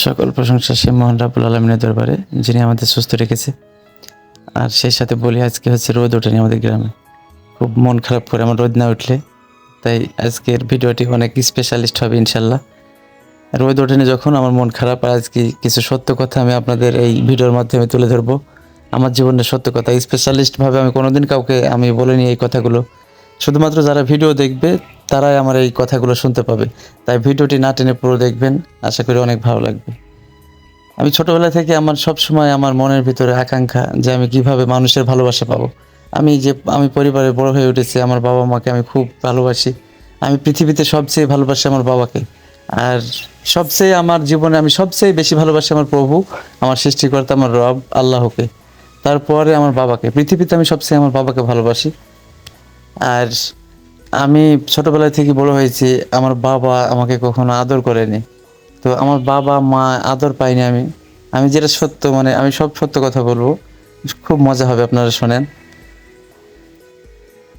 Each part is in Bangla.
সকল প্রশংসা সে মহান রাব্বুল আলামিনের দরবারে, যিনি আমাদের সুস্থ রেখেছে। আর সেই সাথে বলি, আজকে হচ্ছে রোদ ওঠেনি আমাদের গ্রামে। খুব মন খারাপ করে আমার রোদ না উঠলে, তাই আজকের ভিডিওটি অনেক স্পেশালিস্ট হবে ইনশাল্লাহ। রোদ ওঠেনি যখন আমার মন খারাপ, আর আজকে কিছু সত্য কথা আমি আপনাদের এই ভিডিওর মাধ্যমে তুলে ধরবো। আমার জীবনের সত্য কথা, স্পেশালিস্টভাবে আমি কোনোদিন কাউকে আমি বলিনি এই কথাগুলো। শুধুমাত্র যারা ভিডিও দেখবে তারাই আমার এই কথাগুলো শুনতে পাবে। তাই ভিডিওটি না টেনে পুরো দেখবেন, আশা করি অনেক ভালো লাগবে। আমি ছোটোবেলা থেকে আমার সবসময় আমার মনের ভিতরে আকাঙ্ক্ষা যে আমি কিভাবে মানুষের ভালোবাসা পাবো। আমি পরিবারে বড় হয়ে উঠেছি, আমার বাবা মাকে আমি খুব ভালোবাসি। আমি পৃথিবীতে সবচেয়ে ভালোবাসি আমার বাবাকে। আর সবচেয়ে আমার জীবনে আমি সবচেয়ে বেশি ভালোবাসি আমার প্রভু, আমার সৃষ্টিকর্তা, আমার রব আল্লাহকে। তারপরে আমার বাবাকে, পৃথিবীতে আমি সবচেয়ে আমার বাবাকে ভালোবাসি। আর আমি ছোটোবেলা থেকে বড় হয়েছি, আমার বাবা আমাকে কখনো আদর করেনি। তো আমার বাবা মা আদর পাইনি আমি। আমি যেটা সত্য, মানে আমি সব সত্য কথা বলবো, খুব মজা হবে আপনারা শোনেন।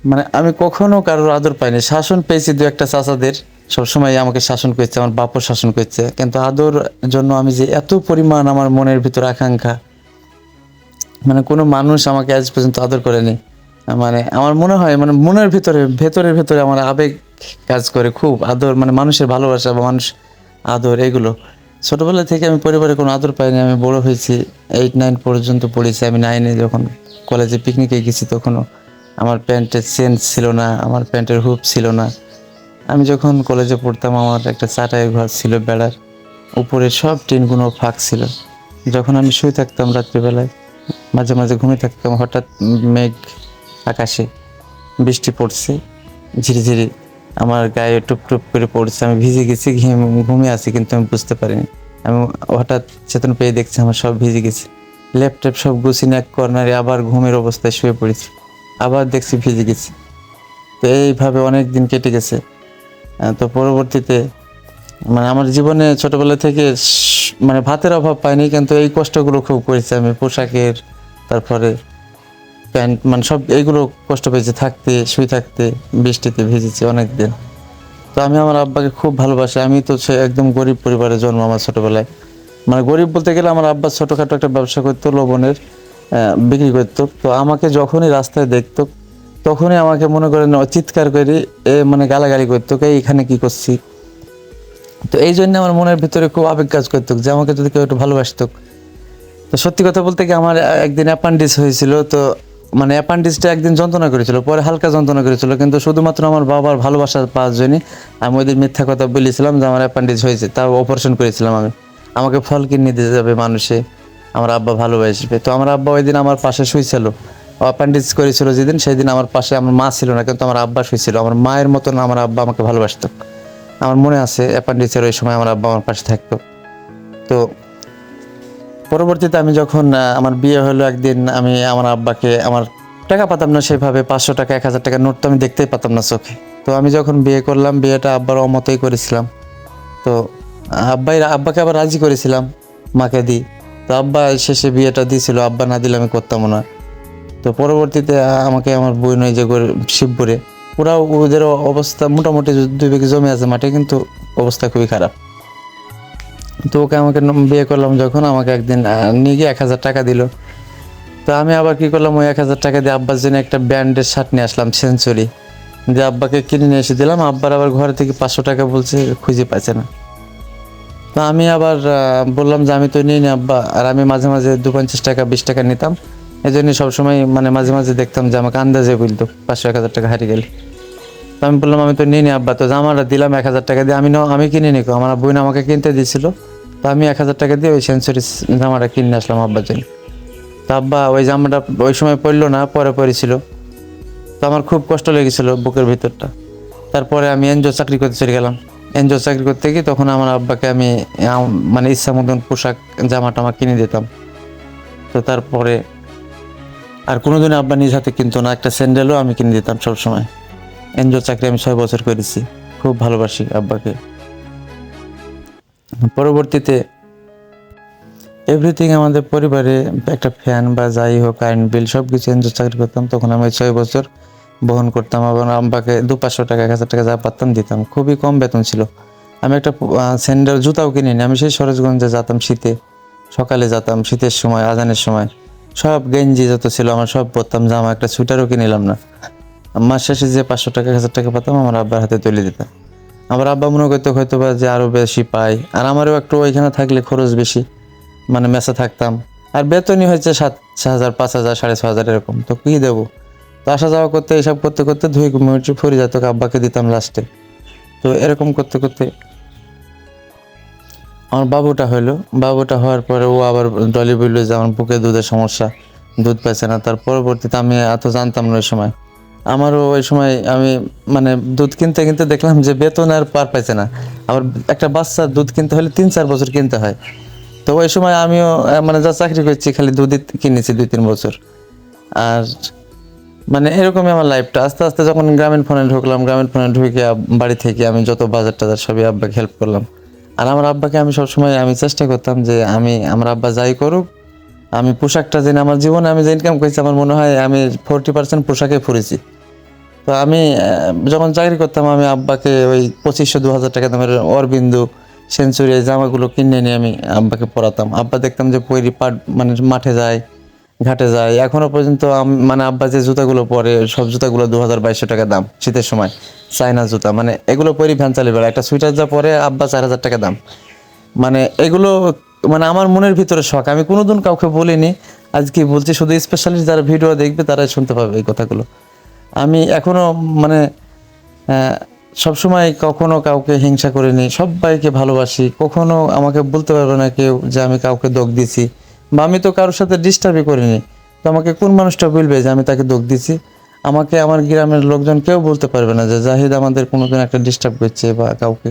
মানে আমি কখনো কারোর আদর পাইনি। শাসন পেয়েছি দু একটা চাচাদের, সবসময় আমাকে শাসন করেছে, আমার বাপও শাসন করেছে, কিন্তু আদর জন্য আমি যে এত পরিমাণ আমার মনের ভিতর আকাঙ্ক্ষা, মানে কোনো মানুষ আমাকে আজ পর্যন্ত আদর করেনি। মানে আমার মনে হয়, মানে মনের ভেতরে আমার আবেগ কাজ করে খুব আদর, মানে মানুষের ভালোবাসা বা মানুষ আদর, এগুলো ছোটোবেলা থেকে আমি পরিবারে কোনো আদর পাইনি। আমি বড় হয়েছি, 8-9 পর্যন্ত পড়েছি। আমি 9-এ যখন কলেজে পিকনিকে গেছি, তখনও আমার প্যান্টের চেন ছিল না, আমার প্যান্টের হুপ ছিল না। আমি যখন কলেজে পড়তাম, আমার একটা চাটাই ঘর ছিল বেড়ার উপরে, সব টিনগুলো ফাঁক ছিল। যখন আমি শুয়ে থাকতাম রাত্রিবেলায়, মাঝে মাঝে ঘুমিয়ে থাকতাম, হঠাৎ মেঘ আকাশে, বৃষ্টি পড়ছে ঝিরিঝিরি, আমার গায়ে টুপ টুপ করে পড়ছে। আমি ভিজে গেছি, ঘুমিয়ে আছি, কিন্তু আমি বুঝতে পারিনি। আমি হঠাৎ চেতন পেয়ে দেখছি আমার সব ভিজে গেছে। ল্যাপটপ সব গুছিয়ে এক কর্নারে আবার ঘুমের অবস্থায় শুয়ে পড়েছি, আবার দেখছি ভিজে গেছি। তো এইভাবে অনেক দিন কেটে গেছে। তো পরবর্তীতে মানে আমার জীবনে ছোটোবেলা থেকে মানে ভাতের অভাব পাইনি, কিন্তু এই কষ্টগুলো খুব করেছি আমি, পোশাকের, তারপরে প্যান্ট, মানে সব এইগুলো কষ্ট পেয়েছি, শুয়ে থাকতে বৃষ্টিতে ভিজেছি অনেক দিন। তো আমি আমার আব্বাকে খুব ভালোবাসি। আমি তো একদম গরিব পরিবারে জন্ম আমার ছোটোবেলায়। মানে গরিব বলতে গেলে, আমার আব্বা ছোটোখাটো একটা ব্যবসা করতো, লবণের বিক্রি করতো। তো আমাকে যখনই রাস্তায় দেখতো, তখনই আমাকে মনে করেন চিৎকার করে মানে গালাগালি করতো, এখানে কি করছি। তো এই জন্য আমার মনের ভিতরে খুব আবেগ কাজ করতো যে আমাকে যদি কেউ একটু ভালোবাসতো। তো সত্যি কথা বলতে কি, আমার একদিন অ্যাপেন্ডিক্স হয়েছিল। তো মানে অ্যাপেন্ডিক্সটা একদিন যন্ত্রণা করেছিল, পরে হালকা যন্ত্রণা করেছিল, কিন্তু শুধুমাত্র আমার বাবার ভালোবাসা পাওয়ার জন্যই আমি ওই দিন মিথ্যা কথা বলেছিলাম যে আমার অ্যাপেন্ডিক্স হয়েছে, তাও অপারেশন করেছিলাম আমি। আমাকে ফল কিনে দিয়ে যাবে মানুষে, আমার আব্বা ভালোবাসবে। তো আমার আব্বা ওই দিন আমার পাশে শুয়েছিল। অ্যাপেন্ডিক্স করেছিল যেদিন, সেই দিন আমার পাশে আমার মা ছিল না, কিন্তু আমার আব্বা শুয়েছিল। আমার মায়ের মতন আমার আব্বা আমাকে ভালোবাসতো। আমার মনে আছে অ্যাপেন্ডিক্সের ওই সময় আমার আব্বা আমার পাশে থাকতো। তো পরবর্তীতে আমি যখন আমার বিয়ে হলো, একদিন আমি আমার আব্বাকে, আমার টাকা পাতাম না সেভাবে, 500 টাকা 1000 টাকা নোট তো আমি দেখতেই পাতাম না চোখে। তো আমি যখন বিয়ে করলাম, বিয়েটা আব্বার অমতেই করেছিলাম। তো আব্বাকে আবার রাজি করেছিলাম, মাকে দিই। তো আব্বা শেষে বিয়েটা দিয়েছিল, আব্বা না দিলে আমি করতাম না। তো পরবর্তীতে আমাকে আমার বোন, ওই যে শিবপুরে, ওদের অবস্থা মোটামুটি 2 বিঘা জমি আছে মাঠে, কিন্তু অবস্থা খুবই খারাপ। তো ওকে আমাকে বিয়ে করলাম যখন, আমাকে একদিন নিয়ে গিয়ে 1000 টাকা দিল। তো আমি আবার কি করলাম, ওই 1000 টাকা দিয়ে আব্বার জন্য একটা ব্র্যান্ডের শার্ট নিয়ে আসলাম, সেঞ্চুরি, দিয়ে আব্বাকে কিনে নিয়ে এসে দিলাম। আব্বার আবার ঘরে থেকে 500 টাকা বলছে, খুঁজে পাচ্ছে না। তো আমি আবার বললাম যে আমি তো নিই নি আব্বা। আর আমি মাঝে মাঝে 250 টাকা 20 টাকা নিতাম, এই জন্য সবসময় মানে মাঝে মাঝে দেখতাম যে আমাকে আন্দাজে বলতো 500-1000 টাকা হারিয়ে গেলে। তো আমি বললাম আমি তো নিই নি আব্বা। তো জামাটা দিলাম 1000 টাকা দিয়ে, আমি কিনে নিকো, আমার বোন আমাকে কিনতে দিয়েছিল। তো আমি 1000 টাকা দিয়ে ওই সেঞ্চুরি জামাটা কিনে আসলাম আব্বার জন্য। তো আব্বা ওই জামাটা ওই সময় পরলো না, পরে পরেছিল। তো আমার খুব কষ্ট লেগেছিলো বুকের ভিতরটা। তারপরে আমি এনজিও চাকরি করতে চলে গেলাম। এনজিও চাকরি করতে গিয়ে তখন আমার আব্বাকে আমি মানে ইচ্ছা মতন পোশাক জামাটা আমার কিনে দিতাম। তো তারপরে আর কোনোদিন আব্বা নিজ হাতে কিনতো না, একটা স্যান্ডেলও আমি কিনে দিতাম সবসময়। এনজিও চাকরি আমি 6 বছর করেছি, খুব ভালোবাসি আব্বাকে। পরবর্তীতে এভরিথিং আমাদের পরিবারে, একটা ফ্যান বা যাই হোক, কারেন্ট বিল সব কিছু এনজিও চাকরি করতাম, তখন আমি 6 বছর বহন করতাম। এবং আব্বাকে 200-500 টাকা 1000 টাকা যা পারতাম দিতাম, খুবই কম বেতন ছিল। আমি একটা স্যান্ডেল জুতাও কিনিনি। আমি সেই সরেজগঞ্জে যেতাম শীতে, সকালে যেতাম শীতের সময়, আজানের সময় সব গেঞ্জি যত ছিল আমার সব পরতাম, জামা একটা সোয়েটারও কিনিলাম না। মাস শেষে যে 500 টাকা 1000 টাকা পেতাম আমার আব্বার হাতে তুলে দিতাম। আমার আব্বা মনে করতো হয়তো বা যে আরও বেশি পাই, আর আমারও একটু ওইখানে থাকলে খরচ বেশি, মানে মেসে থাকতাম। আর বেতনই হচ্ছে 7,000 5,000 6,500 এরকম, তো কী দেবো? তো আসা যাওয়া করতে এইসব করতে করতে ধুই মিনিট ফুরি যেত, আব্বাকে দিতাম লাস্টে। তো এরকম করতে করতে আমার বাবুটা হলো। বাবুটা হওয়ার পরে ও আবার ডলি বললো যে আমার বুকে দুধের সমস্যা, দুধ পাচ্ছে না। তার পরবর্তীতে আমি এত জানতাম না ওই সময়। আমারও ওই সময় আমি মানে দুধ কিনতে কিনতে দেখলাম যে বেতন আর পার পাইছে না। আবার একটা বাচ্চার দুধ কিনতে হলে 3-4 বছর কিনতে হয়। তো ওই সময় আমিও মানে যা চাকরি করছি খালি দুধই কিনেছি 2-3 বছর। আর মানে এরকমই আমার লাইফটা। আস্তে আস্তে যখন গ্রামীণ ফোনে ঢুকলাম, গ্রামীণ ফোনে ঢুকে বাড়ি থেকে আমি যত বাজার টাজার সবই আব্বাকে হেল্প করলাম। আর আমার আব্বাকে আমি সবসময় আমি চেষ্টা করতাম যে আমার আব্বা যাই করুক, আমি পোশাকটা যেন আমার জীবনে আমি যে ইনকাম করেছি আমার মনে হয় আমি 40% পোশাকে ফুরেছি। তো আমি যখন চাকরি করতাম আমি আব্বাকে ওই 2500-2000 টাকা দামের অরবিন্দু সেঞ্চুরি এই জামাগুলো কিনে নিয়ে আমি আব্বাকে পরাতাম। আব্বা দেখতাম যে পৈরি পাট মানে মাঠে যায়, ঘাটে যায়। এখনো পর্যন্ত মানে আব্বা যে জুতাগুলো পরে সব জুতাগুলো 2000-2200 টাকা দাম শীতের সময়, চাইনা জুতা। মানে এগুলো পরি ভ্যান চালিয়ে বেড়ায়। একটা সুইটার যা পরে আব্বা 4000 টাকা দাম। মানে এগুলো মানে আমার মনের ভিতরে শখ, আমি কোনোদিন কাউকে বলিনি। আজকে বলছি, শুধু স্পেশালি যারা ভিডিও দেখবে তারাই শুনতে পাবে এই কথাগুলো। আমি এখনো মানে আহ, সবসময় কখনো কাউকে হিংসা করিনি, সবাইকে ভালোবাসি। কখনো আমাকে বলতে পারবে না কেউ যে আমি কাউকে দোষ দিছি, বা আমি তো কারোর সাথে ডিস্টার্বই করিনি। তো আমাকে কোন মানুষটা বলবে যে আমি তাকে দোষ দিছি? আমাকে আমার গ্রামের লোকজন কেউ বলতে পারবে না যে জাহিদ আমাদের কোনোদিন একটা ডিস্টার্ব করছে বা কাউকে।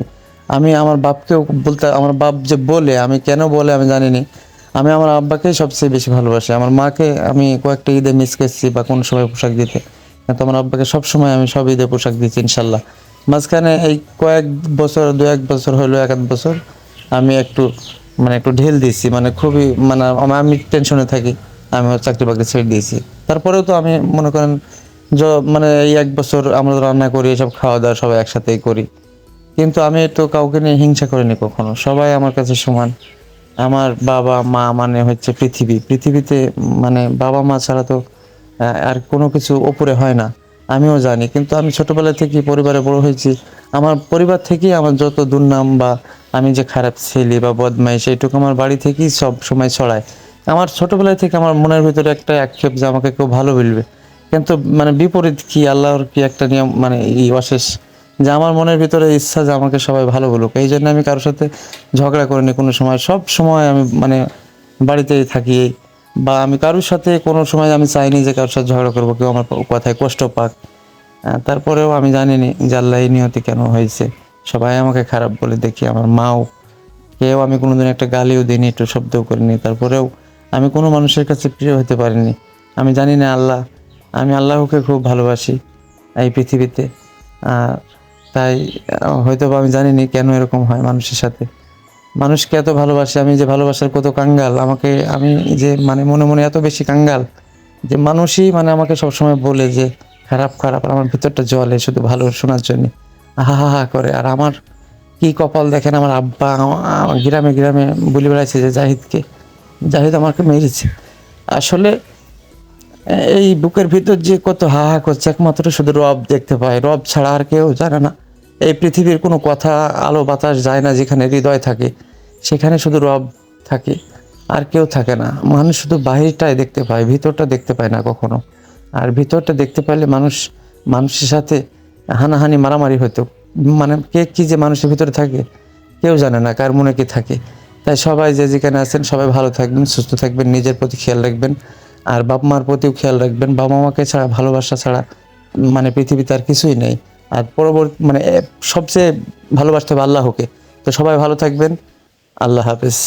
আমি আমার বাপকেও বলতে, আমার বাপ যে বলে, আমি কেন বলে আমি জানিনি। আমি আমার আব্বাকেই সবচেয়ে বেশি ভালোবাসি। আমার মাকে আমি কয়েকটা ঈদে মিস করছি বা কোন সময় পোশাক দিতে, কিন্তু আমার আব্বাকে সবসময় আমি সব ঈদে পোশাক দিচ্ছি ইনশাল্লাহ। মাঝখানে এই কয়েক বছর, 2-1 বছর হলো, 1-2 বছর আমি একটু ঢিল দিয়েছি, মানে খুবই মানে আমি টেনশনে থাকি। আমি চাকরি বাকরি ছেড়ে দিয়েছি। তারপরেও তো আমি মনে করেন মানে এই 1 বছর আমরা রান্না করি, এসব খাওয়া দাওয়া সবাই একসাথেই করি। কিন্তু আমি তো কাউকে নিয়ে হিংসা করিনি কখনো। সবাই আমার কাছে সমান। আমার বাবা মা মানে হচ্ছে পৃথিবী। পৃথিবীতে মানে বাবা মা ছাড়া তো আর কোনো কিছু ওপরে হয় না, আমিও জানি। কিন্তু আমি ছোটবেলা থেকে পরিবারে বড় হয়েছি। আমার পরিবার থেকেই আমার যত দুর্নাম বা আমি যে খারাপ ছেলে বা বদমাইশ, এইটুকু আমার বাড়ি থেকেই সব সময় ছড়ায়। আমার ছোটবেলা থেকে আমার মনের ভিতরে একটা আক্ষেপ যে আমাকে কেউ ভালো বলবে। কিন্তু মানে বিপরীত কি, আল্লাহর কি একটা নিয়ম, মানে অশেষ যে আমার মনের ভিতরে ইচ্ছা যে আমাকে সবাই ভালো বলুক। এই জন্য আমি কারোর সাথে ঝগড়া করিনি কোনো সময়। সব সময় আমি মানে বাড়িতেই থাকি, বা আমি কারোর সাথে কোনো সময় আমি চাইনি যে কারোর সাথে ঝগড়া করবো, কেউ আমার কথায় কষ্ট পাক। তারপরেও আমি জানিনি যে আল্লাহ এই নিয়তি কেন হয়েছে। সবাই আমাকে খারাপ বলে দেখি, আমার মাও, কেউ আমি কোনোদিন একটা গালিও দিইনি, একটু শব্দও করিনি। তারপরেও আমি কোনো মানুষের কাছে প্রিয় হতে পারিনি। আমি জানি না আমি আল্লাহকে খুব ভালোবাসি এই পৃথিবীতে। আর তাই হয়তো বা আমি জানিনি কেন এরকম হয় মানুষের সাথে। মানুষকে এত ভালোবাসি আমি, যে ভালোবাসার কত কাঙ্গাল আমি যে মানে মনে মনে এত বেশি কাঙ্গাল যে মানুষই মানে আমাকে সবসময় বলে যে খারাপ খারাপ, আর আমার ভিতরটা জ্বলে শুধু ভালো শোনার জন্য, হা হা হা করে। আর আমার কি কপাল দেখেন, আমার আব্বা গ্রামে গ্রামে বলে বেড়াইছে যে জাহিদ আমাকে মেরেছে। আসলে এই বুকের ভিতর যে কত হা হা করছে একমাত্র শুধু রব দেখতে পায়। রব ছাড়া আর কেউ জানে না। এই পৃথিবীর কোনো কথা, আলো বাতাস যায় না যেখানে হৃদয় থাকে, সেখানে শুধু রব থাকে, আর কেউ থাকে না। মানুষ শুধু বাহিরটাই দেখতে পায়, ভিতরটা দেখতে পায় না কখনো। আর ভিতরটা দেখতে পাইলে মানুষের সাথে হানাহানি মারামারি হতো। মানে কে কি যে মানুষের ভিতরে থাকে কেউ জানে না, কার মনে কি থাকে। তাই সবাই যে যেখানে আছেন সবাই ভালো থাকবেন, সুস্থ থাকবেন, নিজের প্রতি খেয়াল রাখবেন, আর বাপ মার প্রতিও খেয়াল রাখবেন। বাবা মাকে ছাড়া, ভালোবাসা ছাড়া মানে পৃথিবীতে আর কিছুই নেই। আর পরবর্তী মানে সবচেয়ে ভালোবাসতে হবে আল্লাহকে। তো সবাই ভালো থাকবেন। আল্লাহ হাফেজ।